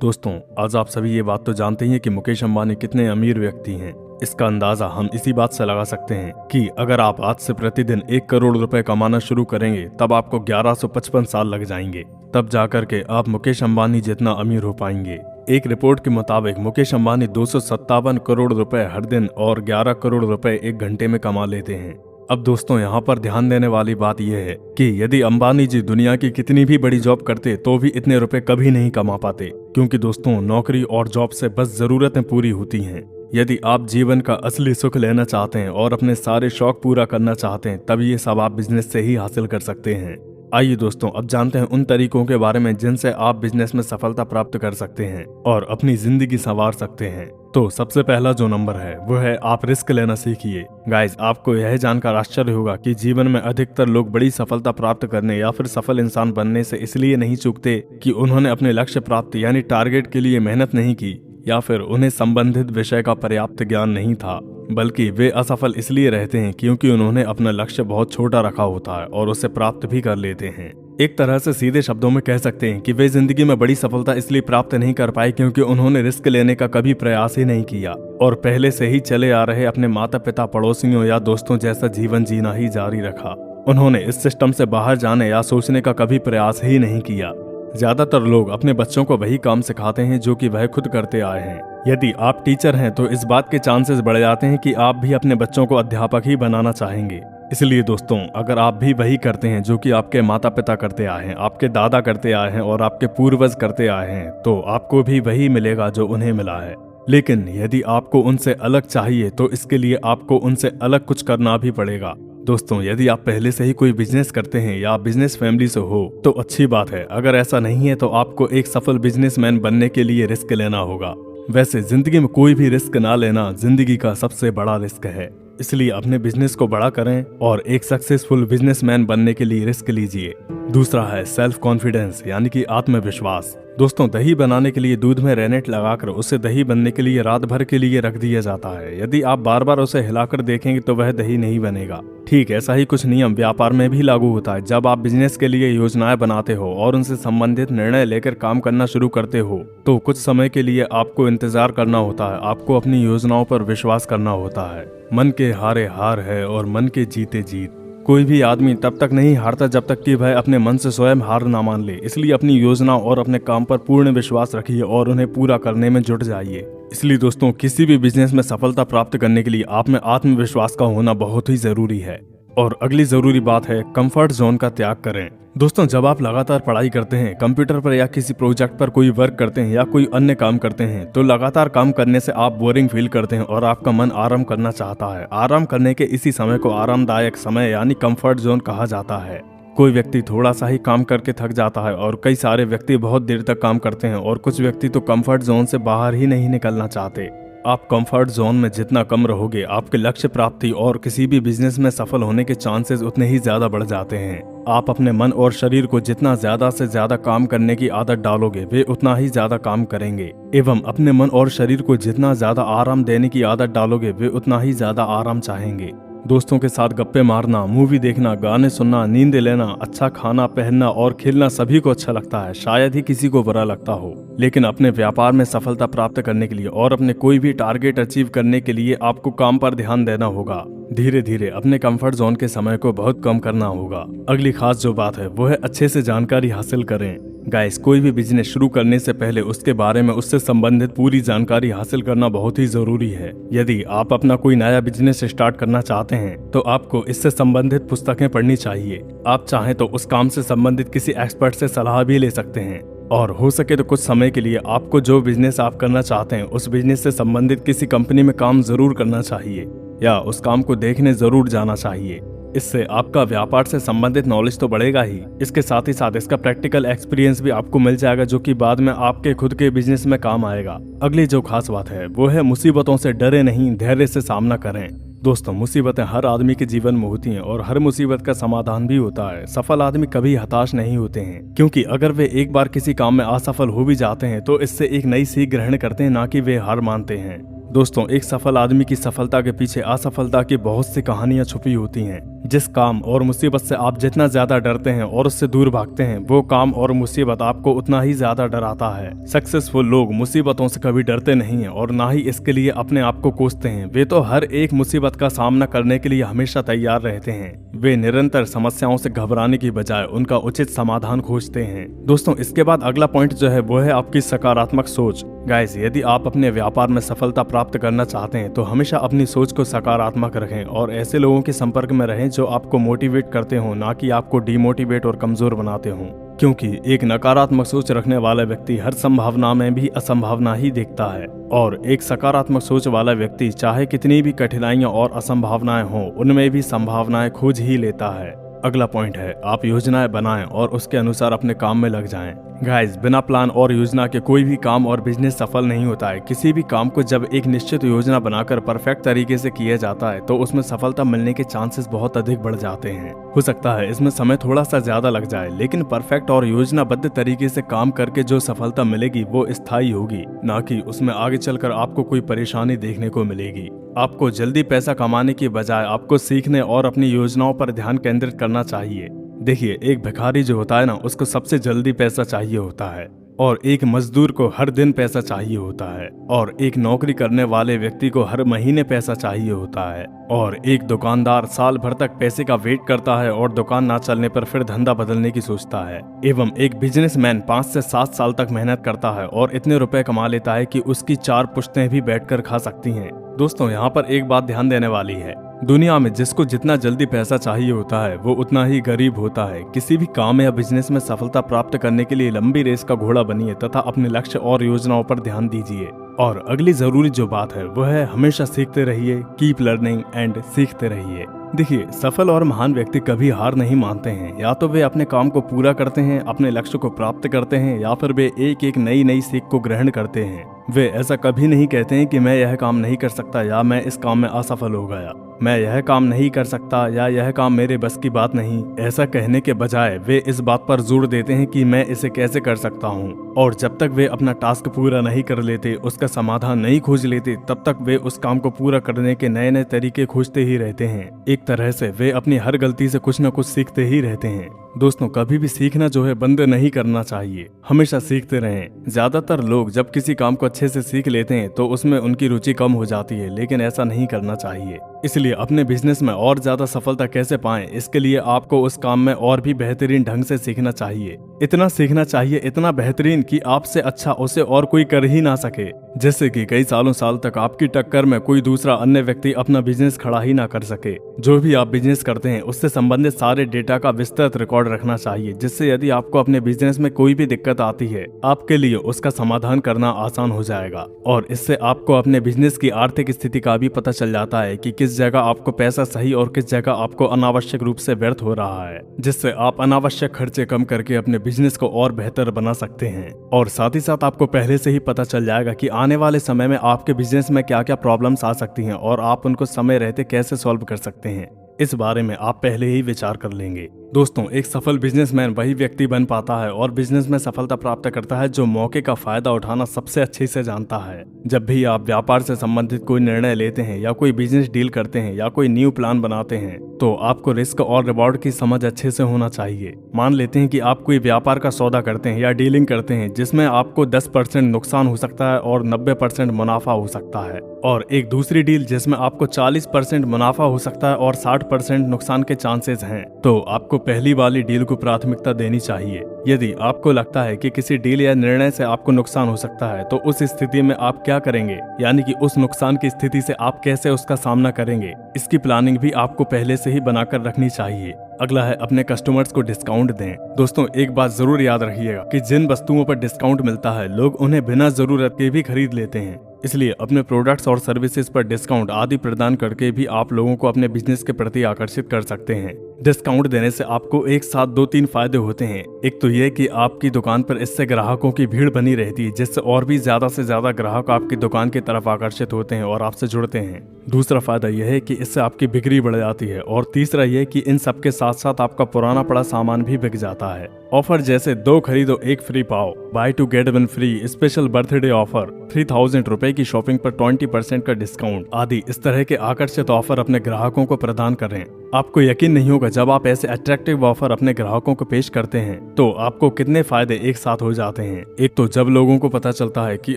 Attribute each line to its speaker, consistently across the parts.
Speaker 1: दोस्तों, आज आप सभी ये बात तो जानते ही हैं कि मुकेश अंबानी कितने अमीर व्यक्ति हैं। इसका अंदाजा हम इसी बात से लगा सकते हैं कि अगर आप आज से प्रतिदिन 1 करोड़ रुपए कमाना शुरू करेंगे तब आपको 1155 साल लग जाएंगे। तब जाकर के आप मुकेश अंबानी जितना अमीर हो पाएंगे। एक रिपोर्ट के मुताबिक मुकेश अंबानी 257 करोड़ रुपए हर दिन और 11 करोड़ रुपए 1 घंटे में कमा लेते हैं। अब दोस्तों, यहाँ पर ध्यान देने वाली बात यह है कि यदि अंबानी जी दुनिया की कितनी भी बड़ी जॉब करते तो भी इतने रुपए कभी नहीं कमा पाते, क्योंकि दोस्तों नौकरी और जॉब से बस जरूरतें पूरी होती हैं। यदि आप जीवन का असली सुख लेना चाहते हैं और अपने सारे शौक पूरा करना चाहते हैं तब ये सब आप बिजनेस से ही हासिल कर सकते हैं। आइए दोस्तों, अब जानते हैं उन तरीकों के बारे में जिनसे आप बिजनेस में सफलता प्राप्त कर सकते हैं और अपनी जिंदगी संवार सकते हैं। तो सबसे पहला जो नंबर है वो है आप रिस्क लेना सीखिए। गाइस, आपको यह जानकर आश्चर्य होगा कि जीवन में अधिकतर लोग बड़ी सफलता प्राप्त करने या फिर सफल इंसान बनने से इसलिए नहीं चूकते कि उन्होंने अपने लक्ष्य प्राप्ति यानी टारगेट के लिए मेहनत नहीं की या फिर उन्हें संबंधित विषय का पर्याप्त ज्ञान नहीं था, बल्कि वे असफल इसलिए रहते हैं क्योंकि उन्होंने अपना लक्ष्य बहुत छोटा रखा होता है और उसे प्राप्त भी कर लेते हैं। एक तरह से सीधे शब्दों में कह सकते हैं कि वे जिंदगी में बड़ी सफलता इसलिए प्राप्त नहीं कर पाए क्योंकि उन्होंने रिस्क लेने का कभी प्रयास ही नहीं किया और पहले से ही चले आ रहे अपने माता पिता, पड़ोसियों या दोस्तों जैसा जीवन जीना ही जारी रखा। उन्होंने इस सिस्टम से बाहर जाने या सोचने का कभी प्रयास ही नहीं किया। ज्यादातर लोग अपने बच्चों को वही काम सिखाते हैं जो कि वह खुद करते आए हैं। यदि आप टीचर हैं तो इस बात के चांसेस बढ़ जाते हैं कि आप भी अपने बच्चों को अध्यापक ही बनाना चाहेंगे। इसलिए दोस्तों, अगर आप भी वही करते हैं जो कि आपके माता पिता करते आए हैं, आपके दादा करते आए हैं और आपके पूर्वज करते आए हैं, तो आपको भी वही मिलेगा जो उन्हें मिला है। लेकिन यदि आपको उनसे अलग चाहिए तो इसके लिए आपको उनसे अलग कुछ करना भी पड़ेगा। दोस्तों, यदि आप पहले से ही कोई बिजनेस करते हैं या बिजनेस फैमिली से हो तो अच्छी बात है। अगर ऐसा नहीं है तो आपको एक सफल बिजनेसमैन बनने के लिए रिस्क लेना होगा। वैसे जिंदगी में कोई भी रिस्क ना लेना जिंदगी का सबसे बड़ा रिस्क है, इसलिए अपने बिजनेस को बड़ा करें और एक सक्सेसफुल बिजनेसमैन बनने के लिए रिस्क लीजिए। दूसरा है सेल्फ कॉन्फिडेंस यानी कि आत्मविश्वास। दोस्तों, दही बनाने के लिए दूध में रेनेट लगाकर उसे दही बनने के लिए रात भर के लिए रख दिया जाता है। यदि आप बार बार उसे हिलाकर देखेंगे तो वह दही नहीं बनेगा। ठीक ऐसा ही कुछ नियम व्यापार में भी लागू होता है। जब आप बिजनेस के लिए योजनाएं बनाते हो और उनसे संबंधित निर्णय लेकर काम करना शुरू करते हो तो कुछ समय के लिए आपको इंतजार करना होता है। आपको अपनी योजनाओं पर विश्वास करना होता है। मन के हारे हार है और मन के जीते जीत। कोई भी आदमी तब तक नहीं हारता जब तक कि वह अपने मन से स्वयं हार ना मान ले। इसलिए अपनी योजना और अपने काम पर पूर्ण विश्वास रखिए और उन्हें पूरा करने में जुट जाइए। इसलिए दोस्तों, किसी भी बिजनेस में सफलता प्राप्त करने के लिए आप में आत्मविश्वास का होना बहुत ही जरूरी है। और अगली जरूरी बात है कंफर्ट जोन का त्याग करें। दोस्तों, जब आप लगातार पढ़ाई करते हैं, कंप्यूटर पर या किसी प्रोजेक्ट पर कोई वर्क करते हैं या कोई अन्य काम करते हैं तो लगातार काम करने से आप बोरिंग फील करते हैं और आपका मन आराम करना चाहता है। आराम करने के इसी समय को आरामदायक समय यानी कंफर्ट जोन कहा जाता है। कोई व्यक्ति थोड़ा सा ही काम करके थक जाता है और कई सारे व्यक्ति बहुत देर तक काम करते हैं और कुछ व्यक्ति तो कंफर्ट जोन से बाहर ही नहीं निकलना चाहते। आप कंफर्ट जोन में जितना कम रहोगे, आपके लक्ष्य प्राप्ति और किसी भी बिजनेस में सफल होने के चांसेस उतने ही ज्यादा बढ़ जाते हैं। आप अपने मन और शरीर को जितना ज्यादा से ज्यादा काम करने की आदत डालोगे वे उतना ही ज्यादा काम करेंगे, एवं अपने मन और शरीर को जितना ज्यादा आराम देने की आदत डालोगे वे उतना ही ज्यादा आराम चाहेंगे। दोस्तों के साथ गप्पे मारना, मूवी देखना, गाने सुनना, नींद लेना, अच्छा खाना, पहनना और खेलना सभी को अच्छा लगता है। शायद ही किसी को बुरा लगता हो। लेकिन अपने व्यापार में सफलता प्राप्त करने के लिए और अपने कोई भी टारगेट अचीव करने के लिए आपको काम पर ध्यान देना होगा। धीरे धीरे अपने कंफर्ट जोन के समय को बहुत कम करना होगा। अगली खास जो बात है वो है अच्छे से जानकारी हासिल करें। गाइस, कोई भी बिजनेस शुरू करने से पहले उसके बारे में उससे संबंधित पूरी जानकारी हासिल करना बहुत ही जरूरी है। यदि आप अपना कोई नया बिजनेस स्टार्ट करना चाहते हैं तो आपको इससे संबंधित पुस्तकें पढ़नी चाहिए। आप चाहें तो उस काम से संबंधित किसी एक्सपर्ट से सलाह भी ले सकते हैं और हो सके तो कुछ समय के लिए आपको जो बिजनेस आप करना चाहते हैं उस बिजनेस से संबंधित किसी कंपनी में काम जरूर करना चाहिए या उस काम को देखने जरूर जाना चाहिए। इससे आपका व्यापार से संबंधित नॉलेज तो बढ़ेगा ही, इसके साथ ही साथ इसका प्रैक्टिकल एक्सपीरियंस भी आपको मिल जाएगा जो कि बाद में आपके खुद के बिजनेस में काम आएगा। अगली जो खास बात है वो है मुसीबतों से डरे नहीं, धैर्य से सामना करें। दोस्तों, मुसीबतें हर आदमी के जीवन में होती हैं और हर मुसीबत का समाधान भी होता है। सफल आदमी कभी हताश नहीं होते हैं, क्योंकि अगर वे एक बार किसी काम में असफल हो भी जाते हैं तो इससे एक नई सीख ग्रहण करते हैं, ना कि वे हार मानते हैं। दोस्तों, एक सफल आदमी की सफलता के पीछे असफलता की बहुत सी कहानियां छुपी होती हैं जिस काम और मुसीबत से आप जितना ज्यादा डरते हैं और उससे दूर भागते हैं, वो काम और मुसीबत आपको उतना ही ज्यादा डराता है। सक्सेसफुल लोग मुसीबतों से कभी डरते नहीं हैं और ना ही इसके लिए अपने आप को कोसते हैं। वे तो हर एक मुसीबत का सामना करने के लिए हमेशा तैयार रहते हैं। वे निरंतर समस्याओं से घबराने की बजाय उनका उचित समाधान खोजते हैं। दोस्तों, इसके बाद अगला पॉइंट जो है वो है आपकी सकारात्मक सोच। गाइस, यदि आप अपने व्यापार में सफलता प्राप्त करना चाहते हैं तो हमेशा अपनी सोच को सकारात्मक रखें और ऐसे लोगों के संपर्क में रहें जो आपको मोटिवेट करते हो, ना कि आपको डिमोटिवेट और कमजोर बनाते हो। क्योंकि एक नकारात्मक सोच रखने वाला व्यक्ति हर संभावना में भी असंभावना ही देखता है और एक सकारात्मक सोच वाला व्यक्ति चाहे कितनी भी कठिनाइयां और असंभावनाएं हों, उनमें भी संभावनाएं खोज ही लेता है। अगला पॉइंट है आप योजनाएं बनाएं और उसके अनुसार अपने काम में लग जाएं। गाइस, बिना प्लान और योजना के कोई भी काम और बिजनेस सफल नहीं होता है। किसी भी काम को जब एक निश्चित योजना बनाकर परफेक्ट तरीके से किया जाता है तो उसमें सफलता मिलने के चांसेस बहुत अधिक बढ़ जाते हैं। हो सकता है इसमें समय थोड़ा सा ज्यादा लग जाए, लेकिन परफेक्ट और योजनाबद्ध तरीके से काम करके जो सफलता मिलेगी वो स्थायी होगी, ना कि उसमें आगे चलकर आपको कोई परेशानी देखने को मिलेगी। आपको जल्दी पैसा कमाने की बजाय आपको सीखने और अपनी योजनाओं पर ध्यान केंद्रित करना चाहिए। देखिए, एक भिखारी जो होता है ना, उसको सबसे जल्दी पैसा चाहिए होता है और एक मजदूर को हर दिन पैसा चाहिए होता है और एक नौकरी करने वाले व्यक्ति को हर महीने पैसा चाहिए होता है और एक दुकानदार साल भर तक पैसे का वेट करता है और दुकान ना चलने पर फिर धंधा बदलने की सोचता है। एवं एक बिजनेसमैन 5 से 7 साल तक मेहनत करता है और इतने रुपए कमा लेता है कि उसकी 4 पुश्तें भी बैठकर खा सकती हैं। दोस्तों, यहाँ पर एक बात ध्यान देने वाली है। दुनिया में जिसको जितना जल्दी पैसा चाहिए होता है वो उतना ही गरीब होता है। किसी भी काम या बिजनेस में सफलता प्राप्त करने के लिए लंबी रेस का घोड़ा बनिए तथा अपने लक्ष्य और योजनाओं पर ध्यान दीजिए। और अगली जरूरी जो बात है वो है हमेशा सीखते रहिए, कीप लर्निंग एंड सीखते रहिए। देखिए, सफल और महान व्यक्ति कभी हार नहीं मानते हैं। या तो वे अपने काम को पूरा करते हैं, अपने लक्ष्य को प्राप्त करते हैं, या फिर वे एक एक नई सीख को ग्रहण करते हैं। वे ऐसा कभी नहीं कहते हैं कि मैं यह काम नहीं कर सकता या मैं इस काम में असफल हो गया, मैं यह काम नहीं कर सकता या यह काम मेरे बस की बात नहीं। ऐसा कहने के बजाय वे इस बात पर जोर देते हैं कि मैं इसे कैसे कर सकता हूँ, और जब तक वे अपना टास्क पूरा नहीं कर लेते, उसका समाधान नहीं खोज लेते, तब तक वे उस काम को पूरा करने के नए तरीके खोजते ही रहते हैं। एक तरह से वे अपनी हर गलती से कुछ न कुछ सीखते ही रहते हैं। दोस्तों, कभी भी सीखना जो है बंद नहीं करना चाहिए, हमेशा सीखते रहें। ज्यादातर लोग जब किसी काम को अच्छे से सीख लेते हैं तो उसमें उनकी रुचि कम हो जाती है, लेकिन ऐसा नहीं करना चाहिए। इसलिए अपने बिजनेस में और ज्यादा सफलता कैसे पाएं, इसके लिए आपको उस काम में और भी बेहतरीन ढंग से सीखना चाहिए। इतना सीखना चाहिए, इतना बेहतरीन कि आपसे अच्छा उसे और कोई कर ही ना सके। जैसे कि कई साल तक आपकी टक्कर में कोई दूसरा अन्य व्यक्ति अपना बिजनेस खड़ा ही ना कर सके। जो भी आप बिजनेस करते हैं उससे संबंधित सारे डेटा का विस्तृत रिकॉर्ड रखना चाहिए, जिससे यदि आपको अपने बिजनेस में कोई भी दिक्कत आती है, आपके लिए उसका समाधान करना आसान हो जाएगा। और इससे आपको अपने बिजनेस की आर्थिक स्थिति का भी पता चल जाता है कि किस जगह आपको पैसा सही और किस जगह आपको अनावश्यक रूप से व्यर्थ हो रहा है, जिससे आप अनावश्यक खर्चे कम करके अपने बिजनेस को और बेहतर बना सकते हैं। और साथ ही साथ आपको पहले से ही पता चल जाएगा कि आने वाले समय में आपके बिजनेस में क्या क्या प्रॉब्लम्स आ सकती हैं और आप उनको समय रहते कैसे सॉल्व कर सकते हैं। इस बारे में आप पहले ही विचार कर लेंगे। दोस्तों, एक सफल बिजनेसमैन वही व्यक्ति बन पाता है और बिजनेस में सफलता प्राप्त करता है जो मौके का फायदा उठाना सबसे अच्छे से जानता है। जब भी आप व्यापार से संबंधित कोई निर्णय लेते हैं या कोई बिजनेस डील करते हैं या कोई न्यू प्लान बनाते हैं, तो आपको रिस्क और रिवॉर्ड की समझ अच्छे से होना चाहिए। मान लेते हैं कि आप कोई व्यापार का सौदा करते हैं या डीलिंग करते हैं जिसमें आपको 10% नुकसान हो सकता है और 90% मुनाफा हो सकता है, और एक दूसरी डील जिसमें आपको 40% मुनाफा हो सकता है और 60% नुकसान के चांसेस हैं, तो आपको पहली वाली डील को प्राथमिकता देनी चाहिए। यदि आपको लगता है कि किसी डील या निर्णय से आपको नुकसान हो सकता है, तो उस स्थिति में आप क्या करेंगे, यानी कि उस नुकसान की स्थिति से आप कैसे उसका सामना करेंगे, इसकी प्लानिंग भी आपको पहले से ही बनाकर रखनी चाहिए। अगला है अपने कस्टमर्स को डिस्काउंट दें। दोस्तों, एक बात जरूर याद रखिएगा कि जिन वस्तुओं पर डिस्काउंट मिलता है, लोग उन्हें बिना जरूरत के भी खरीद लेते हैं। इसलिए अपने प्रोडक्ट्स और सर्विसेज पर डिस्काउंट आदि प्रदान करके भी आप लोगों को अपने बिजनेस के प्रति आकर्षित कर सकते हैं। डिस्काउंट देने से आपको एक साथ 2-3 फायदे होते हैं। एक तो यह कि आपकी दुकान पर इससे ग्राहकों की भीड़ बनी रहती है, जिससे और भी ज्यादा से ज्यादा ग्राहक आपकी दुकान की तरफ आकर्षित होते हैं और आपसे जुड़ते हैं। दूसरा फायदा यह है कि इससे आपकी बिक्री बढ़ जाती है, और तीसरा यह कि इन सब के साथ साथ आपका पुराना पड़ा सामान भी बिक जाता है। ऑफर जैसे 2 खरीदो 1 फ्री पाओ, buy 2 get 1 free, special birthday offer, 3000 रुपए रुपए की शॉपिंग पर 20% का डिस्काउंट आदि इस तरह के आकर्षित ऑफर अपने ग्राहकों को प्रदान करें। आपको यकीन नहीं होगा जब आप ऐसे अट्रैक्टिव ऑफर अपने ग्राहकों को पेश करते हैं तो आपको कितने फायदे एक साथ हो जाते हैं। एक तो जब लोगों को पता चलता है कि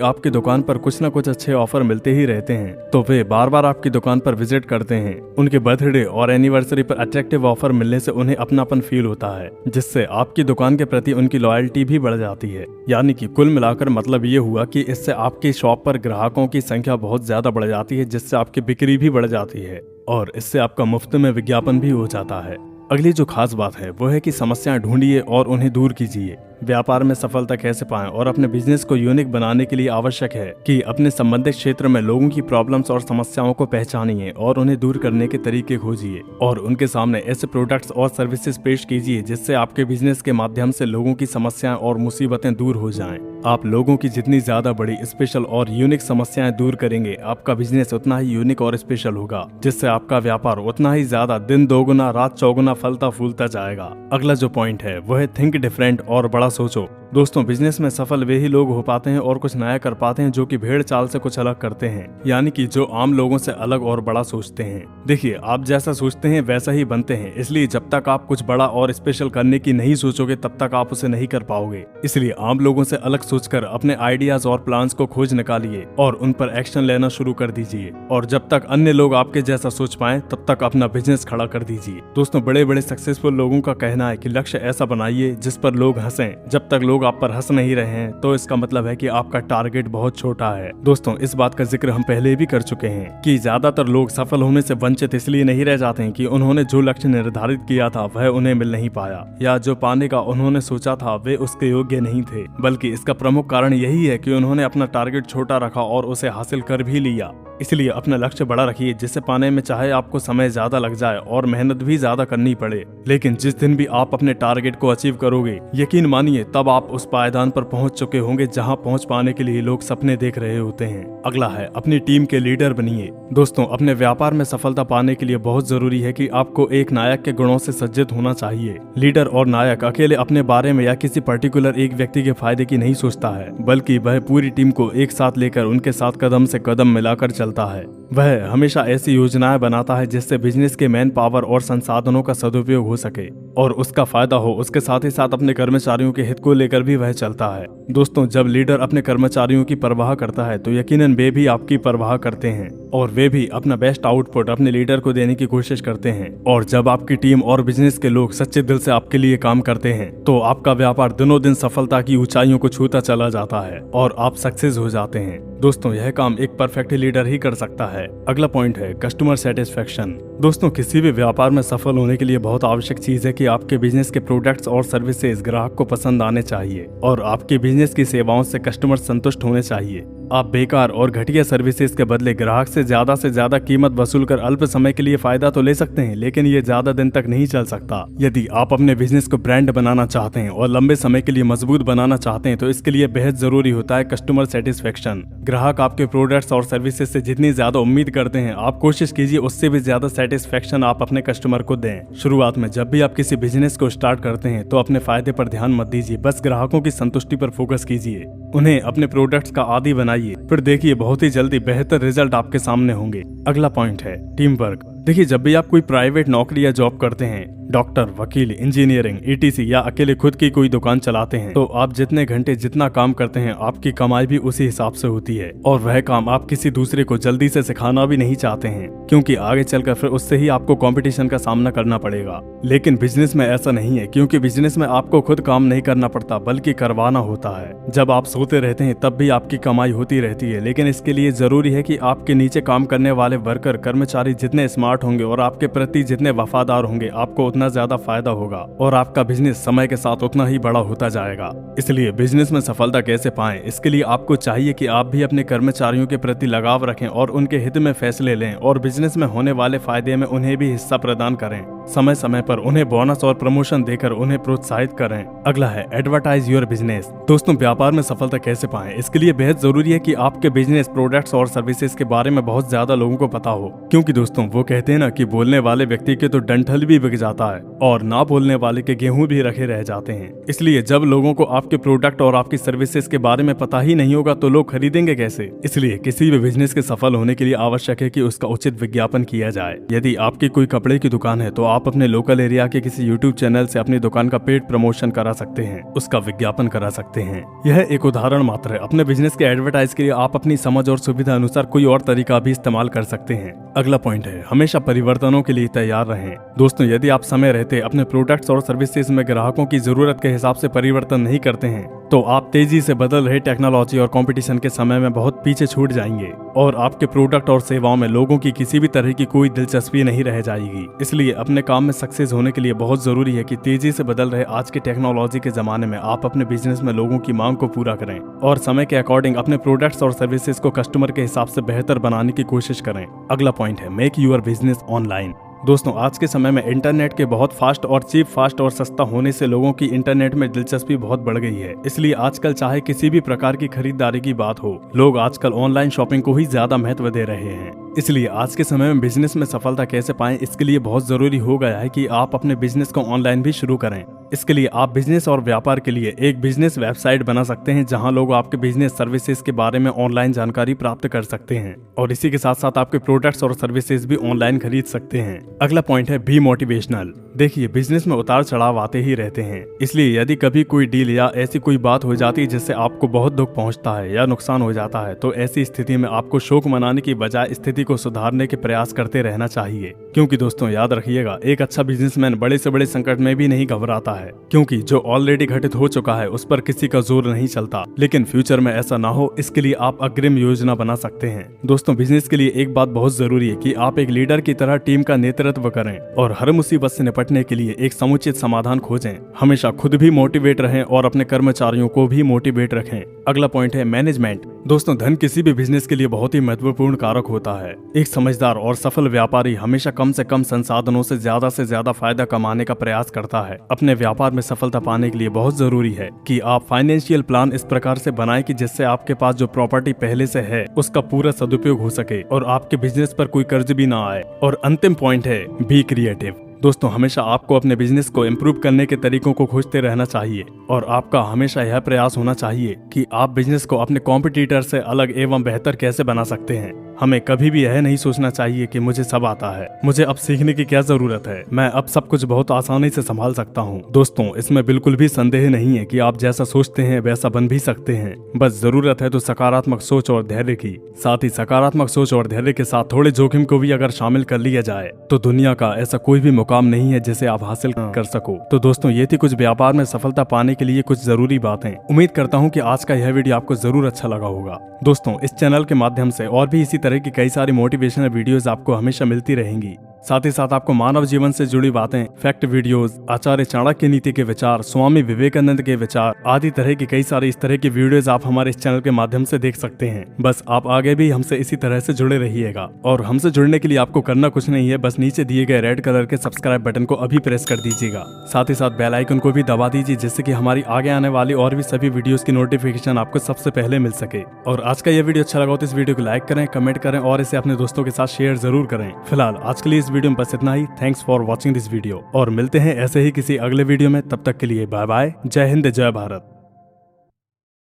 Speaker 1: आपकी दुकान पर कुछ न कुछ अच्छे ऑफर मिलते ही रहते हैं तो वे बार बार आपकी दुकान पर विजिट करते हैं। उनके बर्थडे और एनिवर्सरी पर अट्रैक्टिव ऑफर मिलने से उन्हें अपनापन फील होता है, जिससे आपकी दुकान के प्रति उनकी लॉयल्टी भी बढ़ जाती है। यानी कि कुल मिलाकर मतलब ये हुआ कि इससे आपकी शॉप पर ग्राहकों की संख्या बहुत ज्यादा बढ़ जाती है, जिससे आपकी बिक्री भी बढ़ जाती है और इससे आपका मुफ्त में विज्ञापन भी हो जाता है। अगली जो खास बात है वो है कि समस्याएं ढूंढिए और उन्हें दूर कीजिए। व्यापार में सफलता कैसे पाएं और अपने बिजनेस को यूनिक बनाने के लिए आवश्यक है कि अपने संबंधित क्षेत्र में लोगों की प्रॉब्लम्स और समस्याओं को पहचानिए और उन्हें दूर करने के तरीके खोजिए और उनके सामने ऐसे प्रोडक्ट्स और सर्विसेज पेश कीजिए जिससे आपके बिजनेस के माध्यम से लोगों की समस्याएं और मुसीबतें दूर हो जाएं। आप लोगों की जितनी ज्यादा बड़ी, स्पेशल और यूनिक समस्याएं दूर करेंगे, आपका बिजनेस उतना ही यूनिक और स्पेशल होगा, जिससे आपका व्यापार उतना ही ज्यादा दिन दोगुना रात चौगुना फलता फूलता जाएगा। अगला जो पॉइंट है वो है थिंक डिफरेंट और बड़ा सोचो। दोस्तों, बिजनेस में सफल वे ही लोग हो पाते हैं और कुछ नया कर पाते हैं जो कि भेड़ चाल से कुछ अलग करते हैं, यानी कि जो आम लोगों से अलग और बड़ा सोचते हैं। देखिए, आप जैसा सोचते हैं वैसा ही बनते हैं, इसलिए जब तक आप कुछ बड़ा और स्पेशल करने की नहीं सोचोगे तब तक आप उसे नहीं कर पाओगे। इसलिए आम लोगों से अलग सोचकर अपने आइडियाज और प्लान्स को खोज निकालिए और उन पर एक्शन लेना शुरू कर दीजिए और जब तक अन्य लोग आपके जैसा सोच पाए तब तक अपना बिजनेस खड़ा कर दीजिए। दोस्तों, बड़े बड़े सक्सेसफुल लोगों का कहना है कि लक्ष्य ऐसा बनाइए जिस पर लोग हंसें। जब तक लोग आप पर हंस नहीं रहे हैं तो इसका मतलब है कि आपका टारगेट बहुत छोटा है। दोस्तों, इस बात का जिक्र हम पहले भी कर चुके हैं कि ज्यादातर लोग सफल होने से वंचित इसलिए नहीं रह जाते हैं कि उन्होंने जो लक्ष्य निर्धारित किया था वह उन्हें मिल नहीं पाया या जो पाने का उन्होंने सोचा था वे उसके योग्य नहीं थे, बल्कि इसका प्रमुख कारण यही है कि उन्होंने अपना टारगेट छोटा रखा और उसे हासिल कर भी लिया। इसलिए अपना लक्ष्य बड़ा रखिए जिसे पाने में चाहे आपको समय ज्यादा लग जाए और मेहनत भी ज्यादा करनी पड़े, लेकिन जिस दिन भी आप अपने टारगेट को अचीव करोगे, यकीन मानिए तब आप उस पायदान पर पहुंच चुके होंगे जहां पहुंच पाने के लिए लोग सपने देख रहे होते हैं। अगला है अपनी टीम के लीडर बनिए। दोस्तों, अपने व्यापार में सफलता पाने के लिए बहुत जरूरी है कि आपको एक नायक के गुणों से सज्जित होना चाहिए। लीडर और नायक अकेले अपने बारे में या किसी पर्टिकुलर एक व्यक्ति के फायदे की नहीं सोचता है, बल्कि वह पूरी टीम को एक साथ लेकर उनके साथ कदम से कदम मिलाकर चलता है। वह हमेशा ऐसी योजनाएं बनाता है जिससे बिजनेस के मैन पावर और संसाधनों का सदुपयोग हो सके और उसका फायदा हो। उसके साथ ही साथ अपने कर्मचारियों के हित को लेकर भी वह चलता है। दोस्तों, जब लीडर अपने कर्मचारियों की परवाह करता है तो यकीनन वे भी आपकी परवाह करते हैं और वे भी अपना बेस्ट आउटपुट अपने लीडर को देने की कोशिश करते हैं। और जब आपकी टीम और बिजनेस के लोग सच्चे दिल से आपके लिए काम करते हैं तो आपका व्यापार दिनों दिन सफलता की ऊंचाइयों को छूता चला जाता है और आप सक्सेस हो जाते हैं। दोस्तों, यह काम एक परफेक्ट लीडर ही कर सकता है। अगला पॉइंट है कस्टमर सेटिस्फेक्शन। दोस्तों, किसी भी व्यापार में सफल होने के लिए बहुत आवश्यक चीज है कि आपके बिजनेस के प्रोडक्ट्स और सर्विसेज ग्राहक को पसंद आने चाहिए और आपके बिजनेस की सेवाओं से कस्टमर संतुष्ट होने चाहिए। आप बेकार और घटिया सर्विसेज के बदले ग्राहक से ज्यादा कीमत वसूल कर अल्प समय के लिए फायदा तो ले सकते हैं, लेकिन ये ज्यादा दिन तक नहीं चल सकता। यदि आप अपने बिजनेस को ब्रांड बनाना चाहते हैं और लंबे समय के लिए मजबूत बनाना चाहते हैं तो इसके लिए बेहद जरूरी होता है कस्टमर सेटिस्फेक्शन। ग्राहक आपके प्रोडक्ट्स और सर्विसेज से जितनी ज्यादा उम्मीद करते हैं, आप कोशिश कीजिए उससे भी ज्यादा सेटिस्फेक्शन आप अपने कस्टमर को दें। शुरुआत में जब भी आप किसी बिजनेस को स्टार्ट करते हैं तो अपने फायदे पर ध्यान मत दीजिए, बस ग्राहकों की संतुष्टि पर फोकस कीजिए। उन्हें अपने प्रोडक्ट्स का आदी बनाइए, फिर देखिए बहुत ही जल्दी बेहतर रिजल्ट आपके सामने होंगे। अगला पॉइंट है टीम वर्क। देखिए, जब भी आप कोई प्राइवेट नौकरी या जॉब करते हैं, डॉक्टर, वकील, इंजीनियरिंग, ईटीसी या अकेले खुद की कोई दुकान चलाते हैं, तो आप जितने घंटे जितना काम करते हैं आपकी कमाई भी उसी हिसाब से होती है और वह काम आप किसी दूसरे को जल्दी से सिखाना भी नहीं चाहते हैं, क्योंकि आगे चलकर फिर उससे ही आपको कंपटीशन का सामना करना पड़ेगा। लेकिन बिजनेस में ऐसा नहीं है, क्योंकि बिजनेस में आपको खुद काम नहीं करना पड़ता बल्कि करवाना होता है। जब आप सोते रहते हैं तब भी आपकी कमाई होती रहती है, लेकिन इसके लिए जरूरी है कि आपके नीचे काम करने वाले वर्कर, कर्मचारी जितने स्मार्ट होंगे और आपके प्रति जितने वफादार होंगे, आपको उतना ज्यादा फायदा होगा और आपका बिजनेस समय के साथ उतना ही बड़ा होता जाएगा। इसलिए बिजनेस में सफलता कैसे पाएं, इसके लिए आपको चाहिए कि आप भी अपने कर्मचारियों के प्रति लगाव रखें और उनके हित में फैसले लें और बिजनेस में होने वाले फायदे में उन्हें भी हिस्सा प्रदान करें। समय समय पर उन्हें बोनस और प्रमोशन देकर उन्हें प्रोत्साहित करें। अगला है एडवर्टाइज योर बिजनेस। दोस्तों, व्यापार में सफलता कैसे पाएं, इसके लिए बेहद जरूरी है कि आपके बिजनेस, प्रोडक्ट्स और सर्विसेज के बारे में बहुत ज्यादा लोगों को पता हो, क्योंकि दोस्तों वो कहते हैं ना कि बोलने वाले व्यक्ति के तो डंठल भी बिक जाता जाता है और ना बोलने वाले के गेहूं भी रखे रह जाते हैं। इसलिए जब लोगों को आपके प्रोडक्ट और आपकी सर्विसेज के बारे में पता ही नहीं होगा तो लोग खरीदेंगे कैसे। इसलिए किसी भी बिजनेस के सफल होने के लिए आवश्यक है कि उसका उचित विज्ञापन किया जाए। यदि आपकी कोई कपड़े की दुकान है तो आप अपने लोकल एरिया के किसी यूट्यूब चैनल से अपनी दुकान का पेड प्रमोशन करा सकते हैं, उसका विज्ञापन करा सकते हैं। यह एक उदाहरण मात्र है। अपने बिजनेस के एडवर्टाइज के लिए आप अपनी समझ और सुविधा अनुसार कोई और तरीका भी इस्तेमाल कर सकते हैं। अगला पॉइंट है, हमेशा परिवर्तनों के लिए तैयार रहें। दोस्तों, यदि आप समय रहते अपने प्रोडक्ट्स और सर्विसेज में ग्राहकों की जरूरत के हिसाब से परिवर्तन नहीं करते हैं तो आप तेजी से बदल रहे टेक्नोलॉजी और कंपटीशन के समय में बहुत पीछे छूट जाएंगे और आपके प्रोडक्ट और सेवाओं में लोगों की किसी भी तरह की कोई दिलचस्पी नहीं रह जाएगी। इसलिए अपने काम में सक्सेस होने के लिए बहुत जरूरी है कि तेजी से बदल रहे आज के टेक्नोलॉजी के जमाने में आप अपने बिजनेस में लोगों की मांग को पूरा करें और समय के अकॉर्डिंग अपने प्रोडक्ट्स और सर्विसेज को कस्टमर के हिसाब से बेहतर बनाने की कोशिश करें। अगला पॉइंट है, मेक यूर बिजनेस ऑनलाइन। दोस्तों, आज के समय में इंटरनेट के बहुत फास्ट और सस्ता होने से लोगों की इंटरनेट में दिलचस्पी बहुत बढ़ गई है। इसलिए आजकल चाहे किसी भी प्रकार की खरीदारी की बात हो, लोग आजकल ऑनलाइन शॉपिंग को ही ज्यादा महत्व दे रहे हैं। इसलिए आज के समय में बिजनेस में सफलता कैसे पाएं, इसके लिए बहुत जरूरी हो गया है कि आप अपने बिजनेस को ऑनलाइन भी शुरू करें। इसके लिए आप बिजनेस और व्यापार के लिए एक बिजनेस वेबसाइट बना सकते हैं जहां लोग आपके बिजनेस सर्विसेज के बारे में ऑनलाइन जानकारी प्राप्त कर सकते हैं और इसी के साथ साथ आपके प्रोडक्ट्स और सर्विसेज भी ऑनलाइन खरीद सकते हैं। अगला पॉइंट है, बी मोटिवेशनल। देखिए, बिजनेस में उतार चढ़ाव आते ही रहते हैं, इसलिए यदि कभी कोई डील या ऐसी कोई बात हो जाती है जिससे आपको बहुत दुख पहुंचता है या नुकसान हो जाता है तो ऐसी स्थिति में आपको शोक मनाने की बजाय स्थिति को सुधारने के प्रयास करते रहना चाहिए। क्योंकि दोस्तों, याद रखिएगा, एक अच्छा बिजनेसमैन बड़े से बड़े संकट में भी नहीं घबराता है, क्योंकि जो ऑलरेडी घटित हो चुका है उस पर किसी का जोर नहीं चलता। लेकिन फ्यूचर में ऐसा ना हो, इसके लिए आप अग्रिम योजना बना सकते हैं। दोस्तों, बिजनेस के लिए एक बात बहुत जरूरी है कि आप एक लीडर की तरह टीम का नेतृत्व करें और हर मुसीबत से निपटने के लिए एक समुचित समाधान खोजें। हमेशा खुद भी मोटिवेट रहें और अपने कर्मचारियों को भी मोटिवेट रखें। अगला पॉइंट है, मैनेजमेंट। दोस्तों, धन किसी भी बिजनेस के लिए बहुत ही महत्वपूर्ण कारक होता है। एक समझदार और सफल व्यापारी हमेशा कम से कम संसाधनों से ज्यादा फायदा कमाने का प्रयास करता है। अपने व्यापार में सफलता पाने के लिए बहुत जरूरी है कि आप फाइनेंशियल प्लान इस प्रकार से बनाएं कि जिससे आपके पास जो प्रॉपर्टी पहले से है उसका पूरा सदुपयोग हो सके और आपके बिजनेस पर कोई कर्ज भी ना आए। और अंतिम पॉइंट है, बी क्रिएटिव। दोस्तों, हमेशा आपको अपने बिजनेस को इम्प्रूव करने के तरीकों को खोजते रहना चाहिए और आपका हमेशा यह प्रयास होना चाहिए कि आप बिजनेस को अपने कॉम्पिटिटर से अलग एवं बेहतर कैसे बना सकते हैं। हमें कभी भी यह नहीं सोचना चाहिए कि मुझे सब आता है, मुझे अब सीखने की क्या जरूरत है, मैं अब सब कुछ बहुत आसानी से संभाल सकता हूँ। दोस्तों, इसमें बिल्कुल भी संदेह नहीं है कि आप जैसा सोचते हैं वैसा बन भी सकते हैं। बस जरूरत है तो सकारात्मक सोच और धैर्य की। साथ ही सकारात्मक सोच और धैर्य के साथ थोड़े जोखिम को भी अगर शामिल कर लिया जाए तो दुनिया का ऐसा कोई भी मुकाम नहीं है जिसे आप हासिल कर सको। तो दोस्तों, ये थी कुछ व्यापार में सफलता पाने के लिए कुछ जरूरी बातें। उम्मीद करता हूँ कि आज का यह वीडियो आपको जरूर अच्छा लगा होगा। दोस्तों, इस चैनल के माध्यम से और भी इसी तरह की कई सारी मोटिवेशनल वीडियोस आपको हमेशा मिलती रहेंगी। साथ ही साथ आपको मानव जीवन से जुड़ी बातें, फैक्ट वीडियोस, आचार्य चाणक्य नीति के विचार, स्वामी विवेकानंद के विचार आदि तरह की कई सारी इस तरह की वीडियोस आप हमारे इस चैनल के माध्यम से देख सकते हैं। बस आप आगे भी हमसे इसी तरह से जुड़े रहिएगा और हमसे जुड़ने के लिए आपको करना कुछ नहीं है, बस नीचे दिए गए रेड कलर के सब्सक्राइब बटन को अभी प्रेस कर दीजिएगा। साथ ही साथ बेल आइकन को भी दबा दीजिए जिससे कि हमारी आगे आने वाली और भी सभी वीडियोस की नोटिफिकेशन आपको सबसे पहले मिल सके। और आज का यह वीडियो अच्छा लगा हो तो इस वीडियो को लाइक करें, कमेंट करें और इसे अपने दोस्तों के साथ शेयर जरूर करें। फिलहाल आज के लिए इस वीडियो में बस इतना ही। Thanks for watching this video और मिलते हैं ऐसे ही किसी अगले वीडियो में। तब तक के लिए बाय बाय। जय हिंद, जय भारत।